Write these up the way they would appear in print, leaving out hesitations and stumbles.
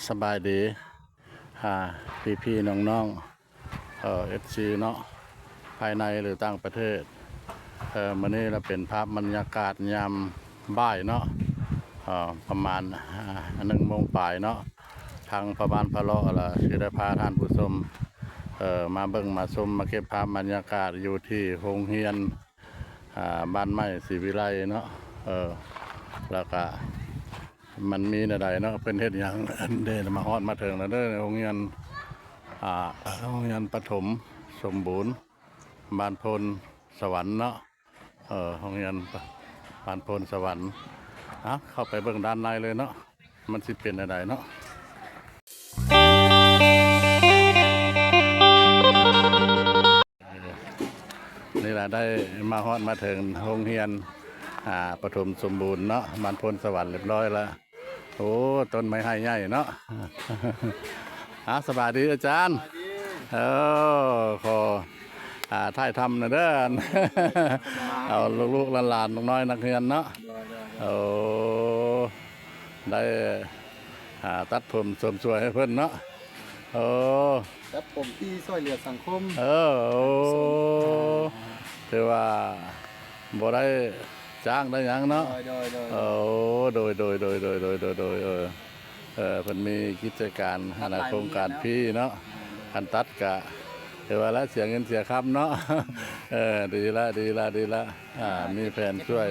สบายดีพี่น้องFC เนาะภายในหรือต่างประเทศมื้อนี้เราเป็นภาพบรรยากาศยามบ่ายเนาะประมาณ1 โมงปลายเนาะทางประบานพะเลาะล่ะสิได้พาท่านผู้ชมมาเบิ่งมาชมมาเก็บภาพบรรยากาศอยู่ที่โรงเรียนบ้านไม้ศรีวิไลเนาะแล้วก็มันมีใดเนาะเป็นเฮ็ดหยังเด้มาฮอดมาถึงแล้วเด้อโรงเรียนประถมสมบูรณ์บ้านพลสวรรค์เนาะโรงเรียนบ้านพลสวรรค์เข้าไปเบิ่งด้านในเลยเนาะมันสิเป็นใดเนาะนี่แหละได้มาฮอดมาถึงโรงเรียนประถมสมบูรณ์เนาะบ้านพลสวรรค์เรียบร้อยแล้วโอ้ต้นไม้ให้ใหญ่เนาะสบายดีอาจารย์ขอถ่ายทำนะเด้อเอาลูกหลานน้อยนักเรียนเนาะได้ตัดผมเสริมสวยให้เพื่อนเนาะตัดผมที่ช่วยเหลือสังคมคือว่าบ่ได้จ้างได้ยังเนาะโดยเพิ่นมีกิจการโครงการพี่เนาะคันตัดกะคือว่าแล้วเสียเงินเสียคำเนาะดีละมีแผนช่วย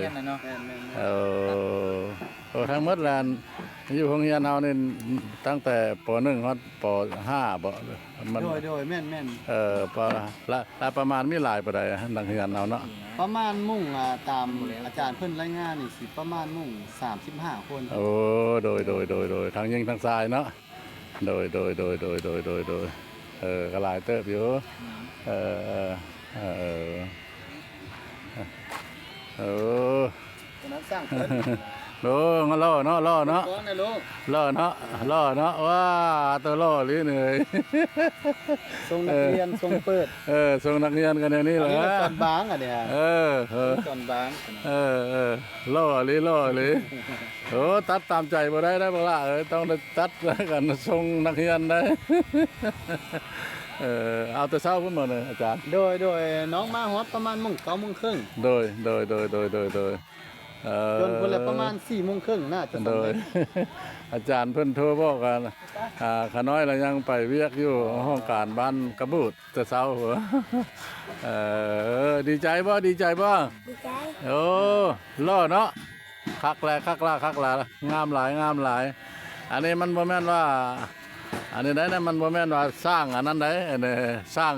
ทั้งหมดแลนอยู่โรงเรียนเฮานี่ตั้งแต่ป .1 ฮอดป .5 บ่มันโดยแม่นประมาณมีหลายปานใดนักเรียนเฮาเนาะประมาณมุ่งตามอาจารย์เพิ่นรายงานนี่สิประมาณมุ่ง35 คนโดยทั้งยิงทั้งทรายเนาะโดยก็หลายเติบอยู่คนนั้นสร้างเพิ่นงั้นล่อเนาะล่อเนาะว้าตัวล่อหรือเหนื่อยทรงนักเรียนทรงเปิดทรงนักเรียนกันอย่างนี้เหรอตอนบางเนี่ยตอนบางล่อหรือตัดตามใจบ่ได้บ่ล่ะต้องตัดกันทรงนักเรียนได้เอาแต่เช้าพุ่นมาเลยอาจารย์โดยน้องมาฮอดประมาณโมง9 โมงครึ่งโดยจนคนละประมาณ4 โมงครึ่งน่าจะโดยอาจารย์เพิ่นโทรบอกกันขาน้อยเรายังไปเวียกอยู่ห้องการบ้านกระบูดแต่เช้าหัวดีใจบ่ดีใจล่อเนาะคักละงามหลายอันนี้มันบ่แม่นว่าอันนี้ได้มันบ่แม่นว่าสร้างอันนั้นได้สร้าง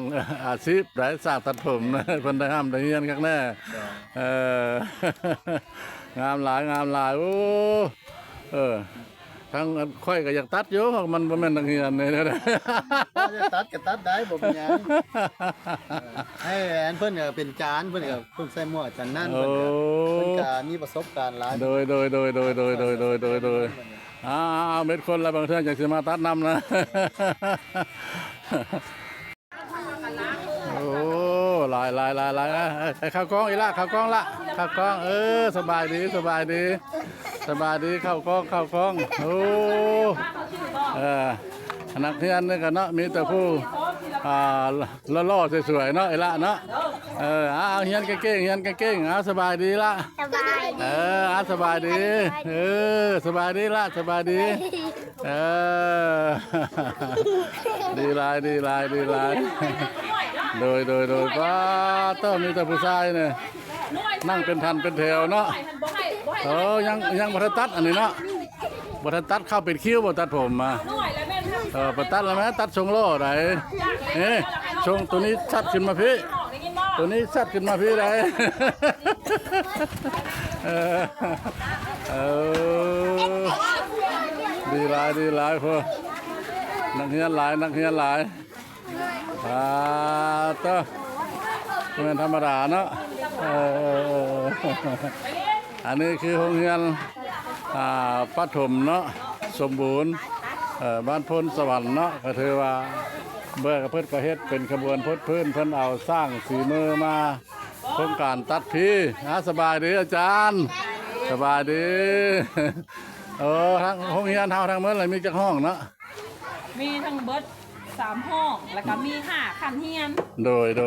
อาชีพได้สร้างตัดผมเพิ่นได้ห้ามได้เรียนคักแน่งามหลายโอ้ทั้งค่อยก็อยากตัดอยู่มันบ่แม่นนักเรียนนี่นะจะตัดก็ตัดได้บ่เป็นหยังให้อันเพิ่นก็เป็นจานเพิ่นก็เพิ่นใส่หมวกจันนั่นเพิ่นก็มีประสบการณ์หลายโดยเม็ดคนละบางเทื่ออยากสิมาตัดนำนะโอ้หลายข้าวกล้องอีละข้าวกล้องละข้าวกล้องสบายดีเข้ากล้องโอ้นักเรียนนี่กันเนาะมีแต่ผู้ล่อสวยๆเนาะอีละเนาะเฮียนเก่งสบายดีละสบายดีสบายดีละดีลายโดยป้าต้องมีแต่ผู้ชายเนี่ยนั่งเป็นทันเป็นแถวเนาะยังบัตรตัดอันนี้เนาะบัตรตัดเข้าเป็นคิ้วบัตรผมมาบัตรตัดแล้วไหมตัดทรงโล่ไหนทรงตัวนี้ชัดขึ้นมาพี่ไหนดีลายพวกนักเรียนหลายต่อเป็นธรรมดาเนาะอันนี้คือโรงเรียนประถมเนาะสมบูรณ์บ้านพลสวรรค์เนาะก็ถือว่าเบิ่งเพิ่นก็เฮ็ดเป็นขบวนพดพื้นเพิ่นเอาสร้างฝีมือมาโครงการตัดพี่สบายดีอาจารย์สบายดีทั้งโรงเรียนเฮาทั้งหมดเลยมีจักห้องเนาะ มีทั้งเบิด3 ห้องแล้วก็มี5 คันเฮียน โดยโอ้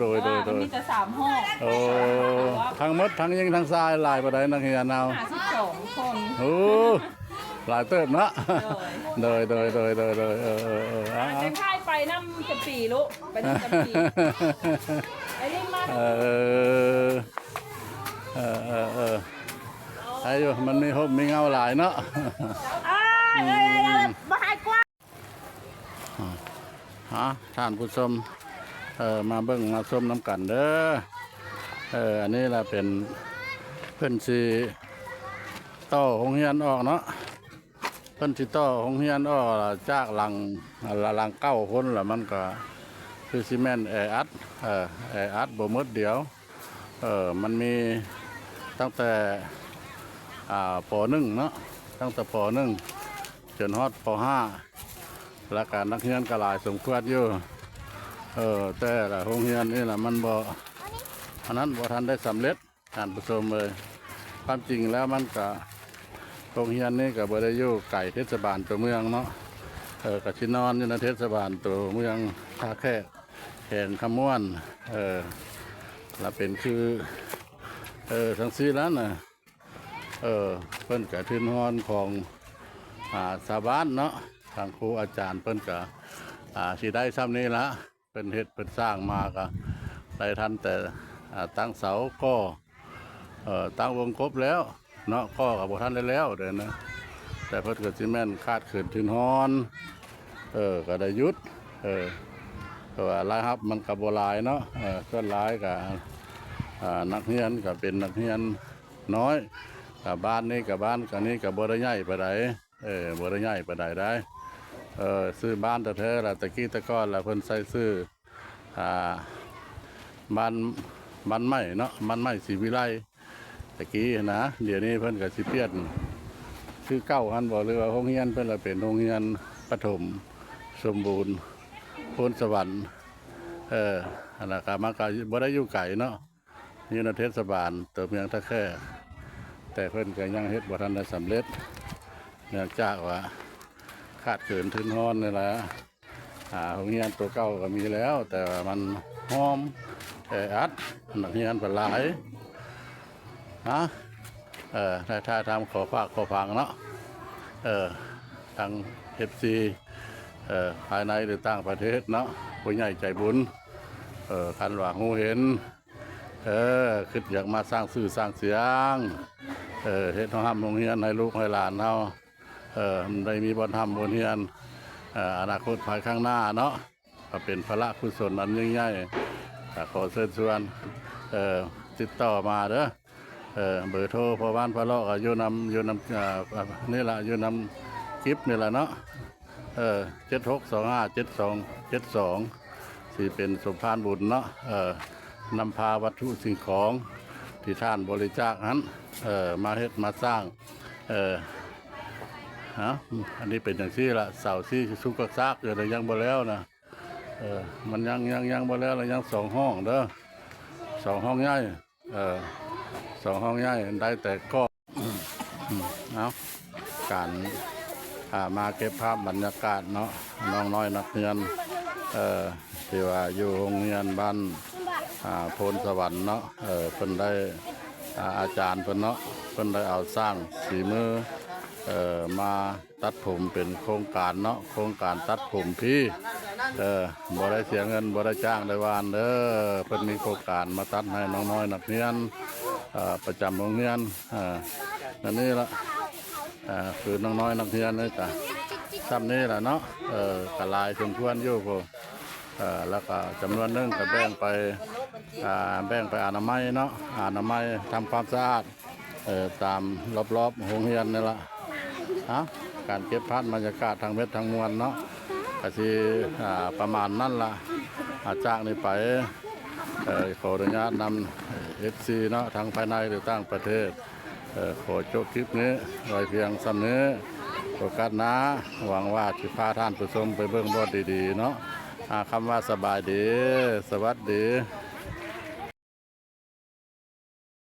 โดยมีแต่3 ห้อง โอ้ทั้งหมดทั้งยิงทั้งทรายหลายปานใดนักเรียนเอา 52 คน โอ้หลายเติบเนาะโดยจะค่ายไปน้ำจะปีลูกไปน้ำจะปีไอ้นี่มา ไอ้อยู่มันมีหบมีเงาหลายเนาะ มาหายกว่า ฮะท่านผู้ชมมาเบิ่งมาชมน้ำกันเด้ออันนี้แหละเป็นเพิ่นสิต่อโรงเรียนออกเนาะเพิ่นสิต่อโรงเรียนออกจากหลัง9 คนแล้วมันก็คือซีเมนต์แออัดบ่หมดเดียวมันมีตั้งแต่ป .1 เนาะตั้งแต่ป .1 จนฮอดป .5 และการนักเรียนก็หลายสมควรอยู่แต่ละโรงเรียนนี่แหละมันบ่อันนั้นบ่ทันได้สำเร็จท่านผู้ชมเลยความจริงแล้วมันก็โรงเรียนนี่ก็บ่ได้อยู่ไกลเทศบาลตัวเมืองเนาะก็สินอนอยู่ในเทศบาลตัวเมืองท่าแค่แข่งขม้วนแล้วเป็นคือทั้ง4แล้วน่ะเพิ่นก็ทื่นฮอนของชาวบ้านเนาะทางครูอาจารย์เพิ่นก็สิได้ซ้ำนี้ละเพิ่นเฮ็ดเพิ่นสร้างมาก็ได้ทันแต่ตั้งเสาก็ตั้งวงกบแล้วเนาะก็บ่ทันได้แล้วเด้อนะแต่เพิ่นก็สิแม่นคาดขืนทื่นฮอนก็ได้หยุดเพราะว่ารายรับมันก็บ่หลายเนาะส่วนหลายก็นักเรียนก็เป็นนักเรียนน้อยบ้านนี้กับบ้านกันนี้กับบ่ได้ใหญ่ปานใดบ่ได้ใหญ่ปานใดได้ซื้อบ้านแท้ๆล่ะตะกี้ตะก้อนล่ะเพิ่นใส่ซื้อบ้านไม้เนาะบ้านไม้ศรีวิไลตะกี้นะเดี๋ยวนี้เพิ่นก็สิเปลี่ยนชื่อเก่าหันบ่หรือว่าโรงเรียนเพิ่นละเป็นโรงเรียนประถมสมบูรณ์โพนสวรรค์อันนั้นก็มันก็บ่ได้อยู่ไกลเนาะอยู่ในเทศบาลตัวเมืองท่าแค่แต่เพิ่นก็ยังเฮ็ดบ่ทันได้สำเร็จเนื่องจากว่าขาดเกินทื่นฮ้อนนี่แหละโรงเรียนตัวเก่าก็มีแล้ว แต่ว่ามันหอมอัดนักเรียนเป็นหลายนะถ้าทำขอฝากขอฟังเนาะทาง FC ภายในหรือต่างประเทศเนาะผู้ใหญ่ใจบุญคันว่าฮู้เห็นคิดอยากมาสร้างสื่อสร้างเสียงเฮ็ดห้องโรงเรียนให้ลูกให้หลานเฮาได้มีบ่อนทำบ่อนเรียนอนาคตภายข้างหน้าเนาะก็เป็นพระกุศลอันยิ่งใหญ่ขอเชิญชวนติดต่อมาเด้อเบอร์โทรพ่อบ้านพ่อเลาะก็อยู่นำนี่ล่ะอยู่นำคลิปนี่ล่ะเนาะ76257272สิเป็นสมภารบุญเนาะนำพาวัตถุสิ่งของที่ท่านบริจาคนั้นมาเฮ็ดมาสร้างอันนี้เป็นอย่างที่ละเสาที่ชุกกซากอยู่แต่ยังบ่แล้วนะมันยังบ่แล้วแล้วยัง2 ห้องเด้อ2 ห้องใหญ่2 ห้องใหญ่ได้แต่ก็เอาการมาเก็บภาพบรรยากาศเนาะน้องน้อยนักเรียนที่ว่าอยู่โรงเรียนบ้านโพนสวรรค์เนาะเพิ่นได้อาจารย์เพิ่นเนาะเพิ่นได้เอาสร้างฝีมือมาตัดผมเป็นโครงการเนาะโครงการตัดผมพี่บ่ได้เสียเงินบ่ได้จ้างได้วานเด้อเพิ่นมีโครงการมาตัดให้น้องน้อยนักเรียนประจำโรงเรียนนั่นนี่ละคือน้องน้อยนักเรียนนี่จ้ะซ้ำนี้แหละเนาะกระลายสมควรอยู่พอแล้วก็จำนวนนึงก็แบ่งไปอนามัยเนาะอนามัยทำความสะอาดตามรอบโรงเรียนนี่ละการเก็บภาพบรรยากาศทางเม็ดทางมวลเนาะก็สิประมาณนั่นละจากนี้ไปขออนุญาตนำFC เนาะทางภายในหรือต่างประเทศขอจบคลิปนี้ไว้เพียงซ้ำนี้โอกาสหน้าหวังว่าจะพาท่านผู้ชมไปเบิ่งบอดดีๆเนาะคำว่าสบายดีสวัสดี